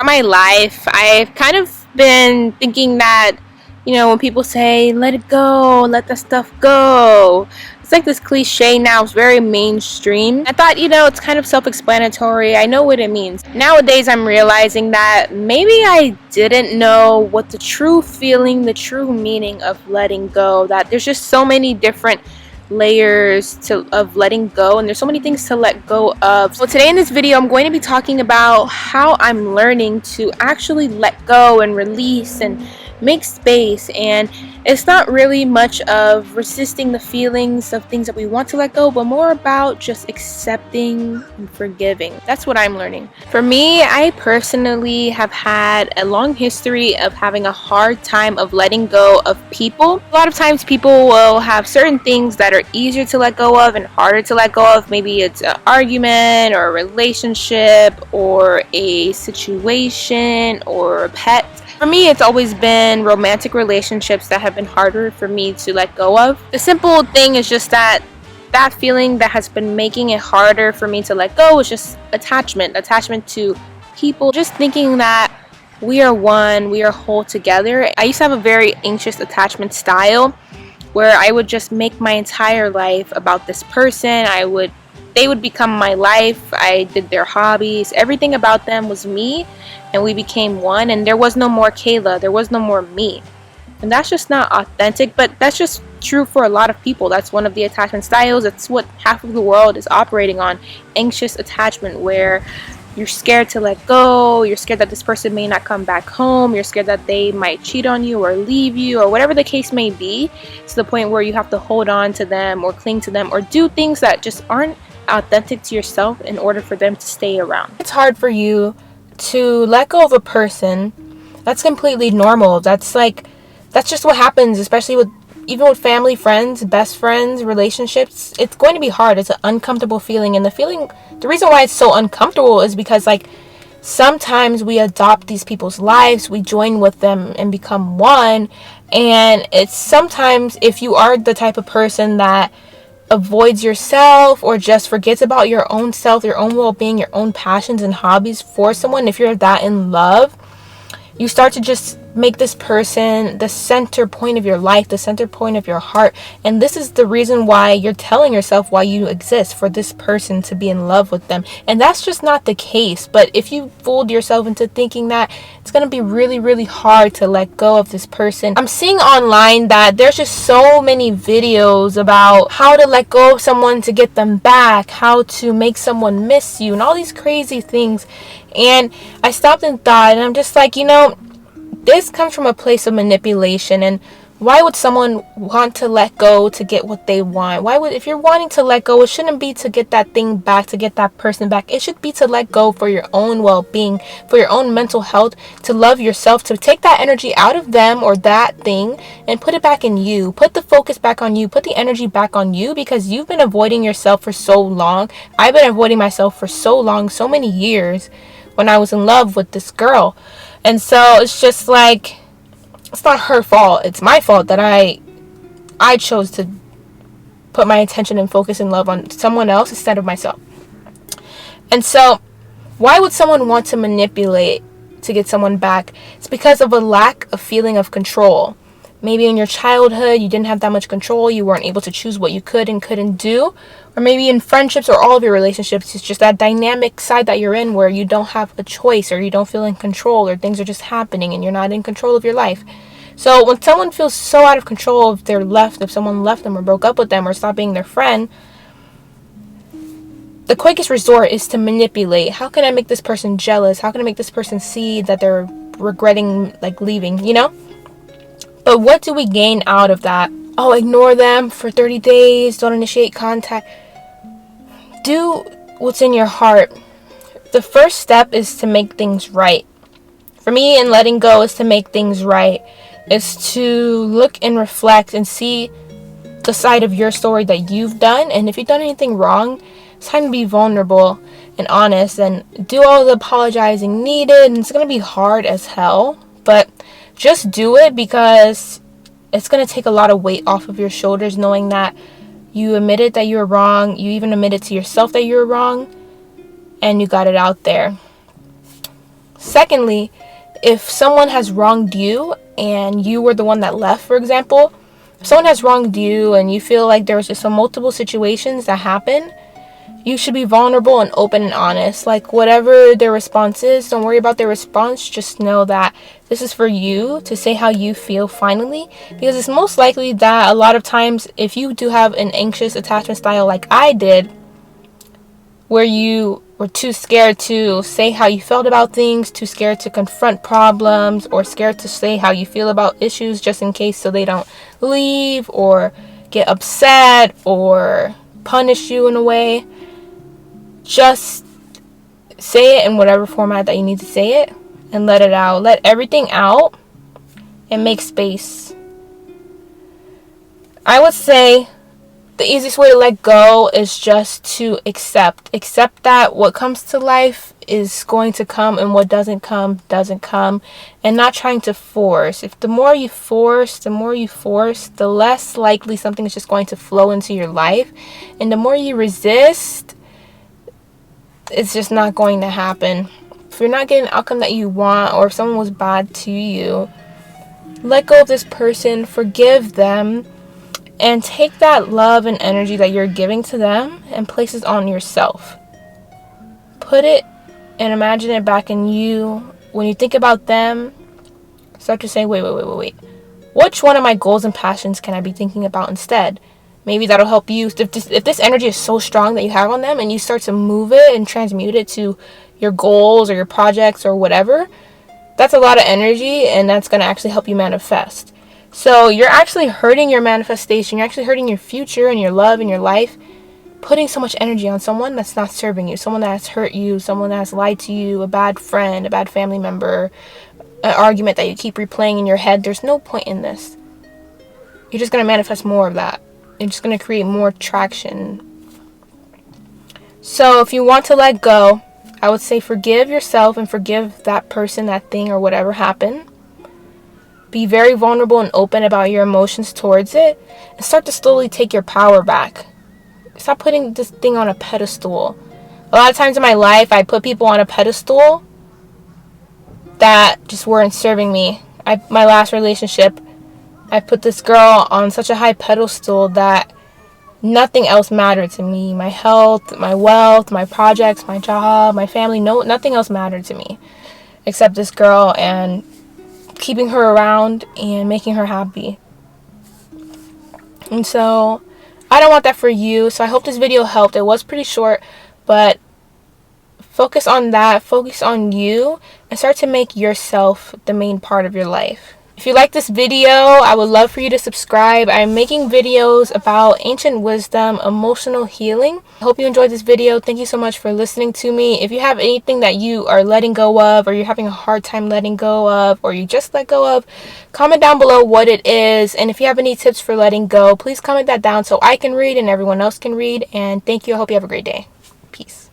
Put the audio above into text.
My life, I've kind of been thinking that, when people say, let it go, let the stuff go, it's like this cliche now, it's very mainstream. I thought, it's kind of self explanatory. I know what it means. Nowadays, I'm realizing that maybe I didn't know what the true feeling, the true meaning of letting go, that there's just so many different layers of letting go, and there's so many things to let go of. So today in this video, I'm going to be talking about how I'm learning to actually let go and release and make space. And it's not really much of resisting the feelings of things that we want to let go, but more about just accepting and forgiving. That's what I'm learning. For me, I personally have had a long history of having a hard time of letting go of people. A lot of times people will have certain things that are easier to let go of and harder to let go of. Maybe it's an argument or a relationship or a situation or a pet. For me, it's always been romantic relationships that have been harder for me to let go of. The simple thing is just that feeling that has been making it harder for me to let go is just attachment to people, just thinking that we are one, we are whole together. I used to have a very anxious attachment style where I would just make my entire life about this person. They would become my life. I did their hobbies. Everything about them was me, and we became one, and there was no more Kayla. There was no more me. And that's just not authentic, but that's just true for a lot of people. That's one of the attachment styles. That's what half of the world is operating on. Anxious attachment, where you're scared to let go. You're scared that this person may not come back home. You're scared that they might cheat on you or leave you or whatever the case may be, to the point where you have to hold on to them or cling to them or do things that just aren't authentic to yourself in order for them to stay around. It's hard for you to let go of a person. That's completely normal. That's just what happens, especially even with family, friends, best friends, relationships. It's going to be hard. It's an uncomfortable feeling, and the reason why it's so uncomfortable is because sometimes we adopt these people's lives, we join with them and become one, and it's sometimes, if you are the type of person that avoids yourself or just forgets about your own self, your own well-being, your own passions and hobbies for someone, if you're that in love, you start to just make this person the center point of your life, the center point of your heart. And this is the reason why you're telling yourself why you exist, for this person to be in love with them. And that's just not the case. But if you fooled yourself into thinking that, it's going to be really, really hard to let go of this person. I'm seeing online that there's just so many videos about how to let go of someone to get them back, how to make someone miss you, and all these crazy things. And I stopped and thought, and I'm just like, this comes from a place of manipulation. And why would someone want to let go to get what they want? If you're wanting to let go, it shouldn't be to get that thing back, to get that person back. It should be to let go for your own well-being, for your own mental health, to love yourself, to take that energy out of them or that thing and put it back in you. Put the focus back on you. Put the energy back on you, because you've been avoiding yourself for so long. I've been avoiding myself for so long, so many years, when I was in love with this girl. And so it's just it's not her fault. It's my fault that I chose to put my attention and focus and love on someone else instead of myself. And so why would someone want to manipulate to get someone back? It's because of a lack of feeling of control. Maybe in your childhood, you didn't have that much control. You weren't able to choose what you could and couldn't do. Or maybe in friendships or all of your relationships, it's just that dynamic side that you're in where you don't have a choice, or you don't feel in control, or things are just happening and you're not in control of your life. So when someone feels so out of control, if someone left them or broke up with them or stopped being their friend, the quickest resort is to manipulate. How can I make this person jealous? How can I make this person see that they're regretting leaving, But what do we gain out of that? Oh, ignore them for 30 days. Don't initiate contact. Do what's in your heart. The first step is to make things right. For me, in letting go, is to make things right. It's to look and reflect and see the side of your story that you've done. And if you've done anything wrong, it's time to be vulnerable and honest and do all the apologizing needed. And it's going to be hard as hell, but just do it, because it's going to take a lot of weight off of your shoulders, knowing that you admitted that you were wrong. You even admitted to yourself that you were wrong, and you got it out there. Secondly, if someone has wronged you and you were the one that left, for example, if someone has wronged you and you feel like there was just some multiple situations that happen, you should be vulnerable and open and honest. Like, whatever their response is, don't worry about their response. Just know that this is for you to say how you feel finally. Because it's most likely that a lot of times, if you do have an anxious attachment style like I did, where you were too scared to say how you felt about things, too scared to confront problems, or scared to say how you feel about issues just in case so they don't leave or get upset or punish you in a way, just say it in whatever format that you need to say it and let it out. Let everything out and make space. I would say the easiest way to let go is just to accept that what comes to life is going to come and what doesn't come, and not trying to force. If the more you force, the less likely something is just going to flow into your life, and the more you resist, it's just not going to happen. If you're not getting the outcome that you want, or if someone was bad to you, let go of this person, forgive them, and take that love and energy that you're giving to them and place it on yourself. Put it and imagine it back in you. When you think about them, start to say, wait. Which one of my goals and passions can I be thinking about instead? Maybe that'll help you. If this energy is so strong that you have on them and you start to move it and transmute it to your goals or your projects or whatever, that's a lot of energy, and that's going to actually help you manifest. So you're actually hurting your manifestation. You're actually hurting your future and your love and your life, putting so much energy on someone that's not serving you, someone that has hurt you, someone that has lied to you, a bad friend, a bad family member, an argument that you keep replaying in your head. There's no point in this. You're just going to manifest more of that. You're just going to create more traction. So if you want to let go, I would say forgive yourself and forgive that person, that thing, or whatever happened. Be very vulnerable and open about your emotions towards it, and start to slowly take your power back. Stop putting this thing on a pedestal. A lot of times in my life, I put people on a pedestal that just weren't serving me. My last relationship, I put this girl on such a high pedestal that nothing else mattered to me. My health, my wealth, my projects, my job, my family, nothing else mattered to me except this girl and keeping her around and making her happy. And so I don't want that for you. So I hope this video helped. It was pretty short, but focus on that. Focus on you and start to make yourself the main part of your life. If you like this video, I would love for you to subscribe. I'm making videos about ancient wisdom, emotional healing. I hope you enjoyed this video. Thank you so much for listening to me. If you have anything that you are letting go of, or you're having a hard time letting go of, or you just let go of, comment down below what it is. And if you have any tips for letting go, please comment that down so I can read and everyone else can read. And thank you. I hope you have a great day. Peace.